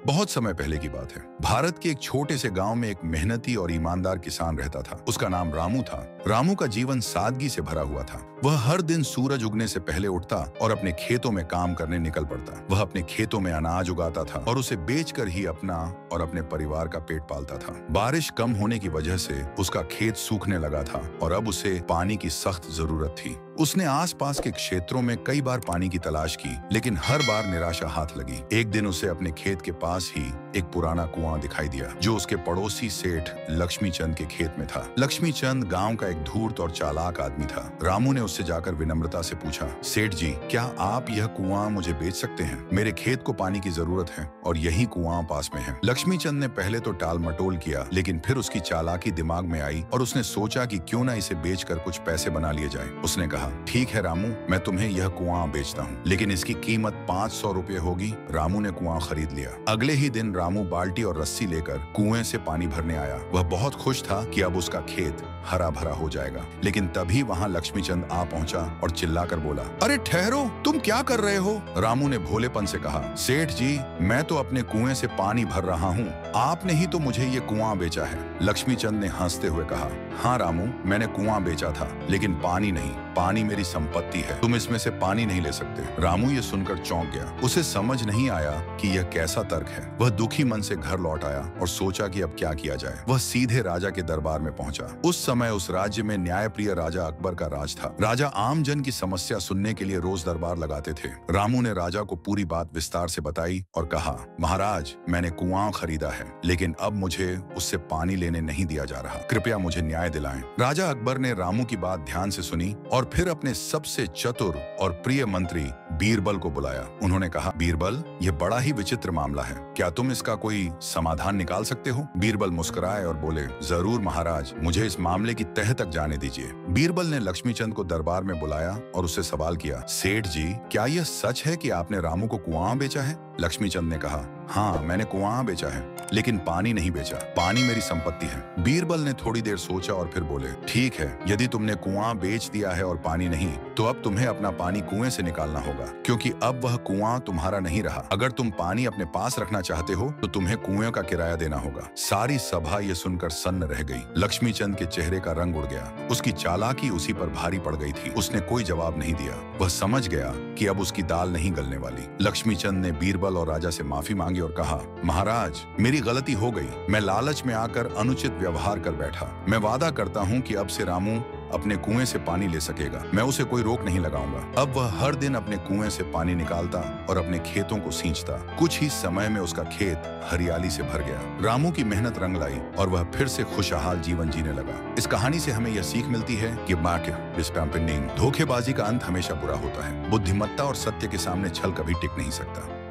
बहुत समय पहले की बात है। भारत के एक छोटे से गांव में एक मेहनती और ईमानदार किसान रहता था। उसका नाम रामू था। रामू का जीवन सादगी से भरा हुआ था। वह हर दिन सूरज उगने से पहले उठता और अपने खेतों में काम करने निकल पड़ता। वह अपने खेतों में अनाज उगाता था और उसे बेचकर ही अपना और अपने परिवार का पेट पालता था। बारिश कम होने की वजह से उसका खेत सूखने लगा था और अब उसे पानी की सख्त जरूरत थी। उसने आसपास के क्षेत्रों में कई बार पानी की तलाश की, लेकिन हर बार निराशा हाथ लगी। एक दिन उसे अपने खेत के पास ही एक पुराना कुआं दिखाई दिया, जो उसके पड़ोसी सेठ लक्ष्मी चंद के खेत में था। लक्ष्मी चंद गांव का एक धूर्त और चालाक आदमी था। रामू ने उससे जाकर विनम्रता से पूछा, सेठ जी, क्या आप यह कुआं मुझे बेच सकते हैं? मेरे खेत को पानी की जरूरत है और यही कुआं पास में है। लक्ष्मी चंद ने पहले तो टाल मटोल किया, लेकिन फिर उसकी चालाकी दिमाग में आई और उसने सोचा कि क्यों ना इसे बेचकर कुछ पैसे बना लिए जाए। उसने कहा, ठीक है रामू, मैं तुम्हें यह कुआं बेचता हूँ, लेकिन इसकी कीमत 500 रुपये होगी। रामू ने कुआं खरीद लिया। अगले ही दिन रामू बाल्टी और रस्सी लेकर कुएं से पानी भरने आया। वह बहुत खुश था कि अब उसका खेत हरा भरा हो जाएगा, लेकिन तभी वहां लक्ष्मी चंद आ पहुंचा और चिल्लाकर बोला, अरे ठहरो, तुम क्या कर रहे हो? रामू ने भोलेपन से कहा, सेठ जी, मैं तो अपने कुएं से पानी भर रहा हूँ, आपने ही तो मुझे ये कुआं बेचा है। लक्ष्मी चंद ने हंसते हुए कहा, हाँ रामू, मैंने कुआं बेचा था, लेकिन पानी नहीं। पानी मेरी संपत्ति है, तुम इसमें से पानी नहीं ले सकते। रामू ये सुनकर चौंक गया। उसे समझ नहीं आया कि यह कैसा तर्क है। वह दुखी मन से घर लौट आया और सोचा कि अब क्या किया जाए। वह सीधे राजा के दरबार में पहुंचा। उस समय उस राज्य में न्यायप्रिय राजा अकबर का राज था। राजा आम जन की समस्या सुनने के लिए रोज दरबार लगाते थे। रामू ने राजा को पूरी बात विस्तार से बताई और कहा, महाराज, मैंने कुआं खरीदा है, लेकिन अब मुझे उससे पानी लेने नहीं दिया जा रहा। कृपया मुझे न्याय दिलाएं। राजा अकबर ने रामू की बात ध्यान से सुनी और फिर अपने सबसे चतुर और प्रिय मंत्री बीरबल को बुलाया। उन्होंने कहा, बीरबल, यह बड़ा ही विचित्र मामला है, क्या तुम इसका कोई समाधान निकाल सकते हो? बीरबल मुस्कुराए और बोले, जरूर महाराज, मुझे इस मामले की तह तक जाने दीजिए। बीरबल ने लक्ष्मीचंद को दरबार में बुलाया और उससे सवाल किया, सेठ जी, क्या यह सच है कि आपने रामू को कुआं बेचा है? लक्ष्मीचंद ने कहा, हाँ, मैंने कुआं बेचा है, लेकिन पानी नहीं बेचा। पानी मेरी संपत्ति है। बीरबल ने थोड़ी देर सोचा और फिर बोले, ठीक है, यदि तुमने कुआं बेच दिया है और पानी नहीं, तो अब तुम्हें अपना पानी कुएं से निकालना होगा, क्योंकि अब वह कुआं तुम्हारा नहीं रहा। अगर तुम पानी अपने पास रखना चाहते हो तो तुम्हें कुएं का किराया देना होगा। सारी सभा ये सुनकर सन्न रह गई। लक्ष्मीचंद के चेहरे का रंग उड़ गया। उसकी चालाकी उसी पर भारी पड़ गई थी। उसने कोई जवाब नहीं दिया। वह समझ गया कि अब उसकी दाल नहीं गलने वाली। लक्ष्मीचंद ने बीरबल और राजा से माफी मांगी और कहा, महाराज, मेरी गलती हो गई। मैं लालच में आकर अनुचित व्यवहार कर बैठा। मैं वादा करता हूँ कि अब से रामू अपने कुएं से पानी ले सकेगा। मैं उसे कोई रोक नहीं लगाऊंगा। अब वह हर दिन अपने कुएं से पानी निकालता और अपने खेतों को सींचता। कुछ ही समय में उसका खेत हरियाली से भर गया। रामू की मेहनत रंग लाई और वह फिर से खुशहाल जीवन जीने लगा। इस कहानी से हमें यह सीख मिलती है कि धोखेबाजी का अंत हमेशा बुरा होता है। बुद्धिमत्ता और सत्य के सामने छल कभी टिक नहीं सकता।